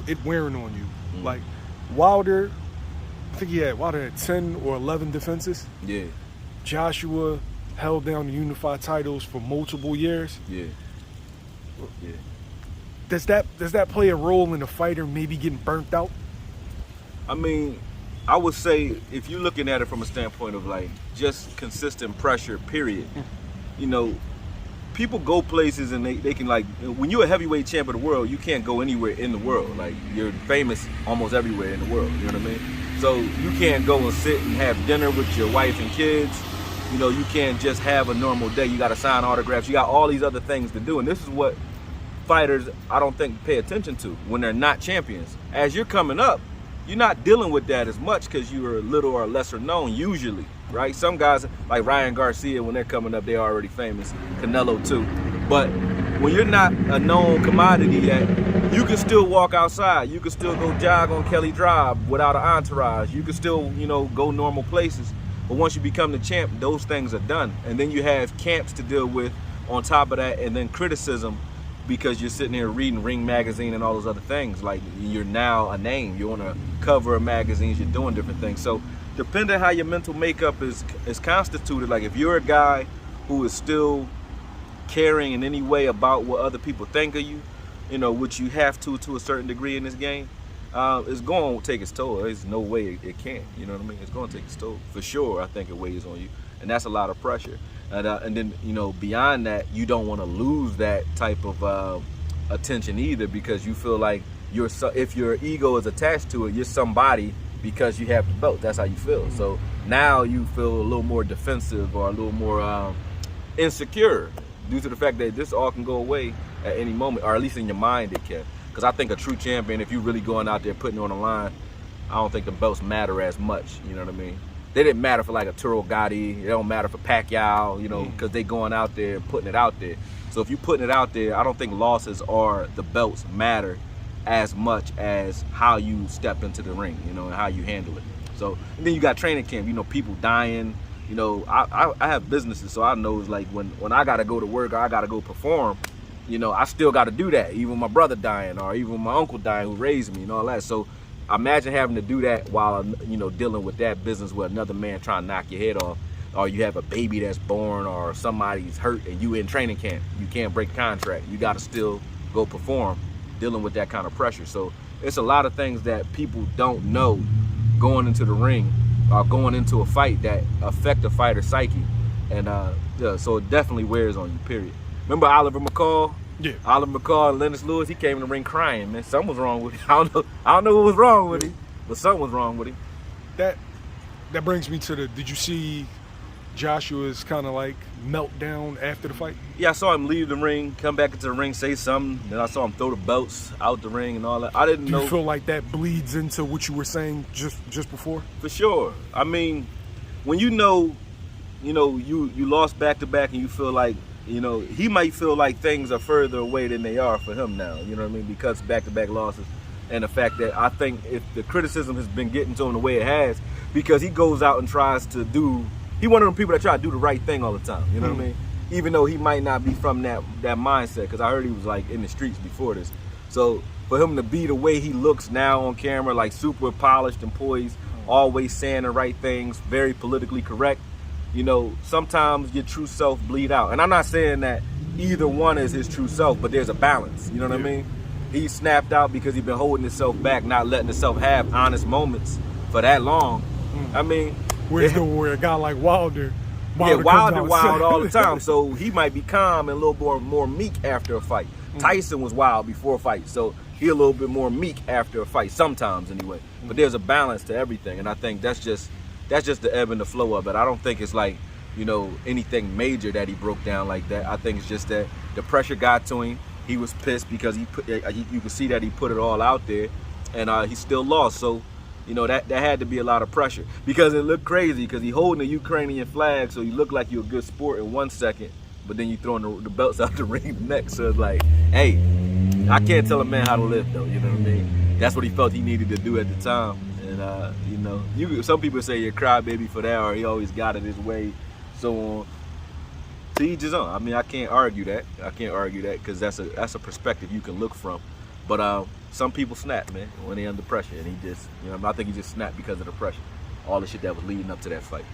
it wearing on you. Like Wilder, I think Wilder had 10 or 11 defenses. Yeah. Joshua held down the unified titles for multiple years. Yeah. Does that play a role in a fighter maybe getting burnt out? I mean, I would say if you're looking at it from a standpoint of like just consistent pressure, period, people go places and they can, like, when you're a heavyweight champ of the world, you can't go anywhere in the world. Like, you're famous almost everywhere in the world, you know what I mean? So you can't go and sit and have dinner with your wife and kids. You can't just have a normal day. You got to sign autographs. You got all these other things to do. And this is what fighters, I don't think, pay attention to when they're not champions. As you're coming up, you're not dealing with that as much because you're a little or lesser known usually, right? Some guys, like Ryan Garcia, when they're coming up, they're already famous. Canelo too. But when you're not a known commodity yet, you can still walk outside. You can still go jog on Kelly Drive without an entourage. You can still, go normal places. But once you become the champ, those things are done. And then you have camps to deal with on top of that, and then criticism because you're sitting here reading Ring Magazine and all those other things. Like, you're now a name. You're on a cover of magazines. You're doing different things. So depending how your mental makeup is constituted, like if you're a guy who is still caring in any way about what other people think of you, which you have to a certain degree in this game, it's going to take its toll. There's no way it can't. You know what I mean? It's going to take its toll. For sure, I think it weighs on you. And that's a lot of pressure. And then, beyond that, you don't want to lose that type of attention either, because you feel like if your ego is attached to it, you're somebody because you have the belt. That's how you feel. So now you feel a little more defensive or a little more insecure due to the fact that this all can go away at any moment, or at least in your mind it can. Because I think a true champion, if you're really going out there putting it on the line, I don't think the belts matter as much. You know what I mean? They didn't matter for like a Turo Gotti. They don't matter for Pacquiao, because they going out there and putting it out there. So if you're putting it out there, I don't think losses or the belts matter as much as how you step into the ring, and how you handle it. So, and then you got training camp, people dying. I have businesses, so I know it's like when I got to go to work or I got to go perform, I still got to do that. Even my brother dying or even my uncle dying who raised me and all that. So imagine having to do that while, dealing with that business with another man trying to knock your head off, or you have a baby that's born or somebody's hurt and you in training camp. You can't break contract. You got to still go perform dealing with that kind of pressure. So it's a lot of things that people don't know going into the ring or going into a fight that affect a fighter's psyche. And so it definitely wears on you, period. Remember Oliver McCall? Yeah. Oliver McCall and Lennox Lewis, he came in the ring crying, man. Something was wrong with him. I don't know what was wrong with him, but something was wrong with him. That brings me to did you see Joshua's kind of like meltdown after the fight? Yeah, I saw him leave the ring, come back into the ring, say something. Then I saw him throw the belts out the ring and all that. I didn't know. Do you feel like that bleeds into what you were saying just before? For sure. I mean, when you lost back-to-back and you feel like, he might feel like things are further away than they are for him now, you know what I mean, because back-to-back losses. And the fact that I think if the criticism has been getting to him the way it has, because he goes out and tries to he one of them people that try to do the right thing all the time, you know what I mean? Even though he might not be from that mindset, because I heard he was like in the streets before this. So for him to be the way he looks now on camera, like super polished and poised, always saying the right things, very politically correct, sometimes your true self bleed out. And I'm not saying that either one is his true self, but there's a balance, you know what I mean? He snapped out because he's been holding himself back, not letting himself have honest moments for that long. I mean, where a guy like Wilder wild all the time. So he might be calm and a little more meek after a fight. Tyson was wild before a fight, so he a little bit more meek after a fight sometimes anyway. But there's a balance to everything, and I think that's just the ebb and the flow of it. I don't think it's like, anything major that he broke down like that. I think it's just that the pressure got to him. He was pissed because you could see that he put it all out there, and he still lost. So, that had to be a lot of pressure, because it looked crazy because he holding the Ukrainian flag, so you look like you're a good sport in 1 second, but then you throwing the belts out the ring next. So it's like, hey, I can't tell a man how to live though. You know what I mean? That's what he felt he needed to do at the time. And some people say you're a crybaby for that, or he always got it his way, so on. To each his own. I mean, I can't argue that. Because that's a perspective you can look from. But some people snap, man, when they're under pressure, and he just, I think he just snapped because of the pressure, all the shit that was leading up to that fight.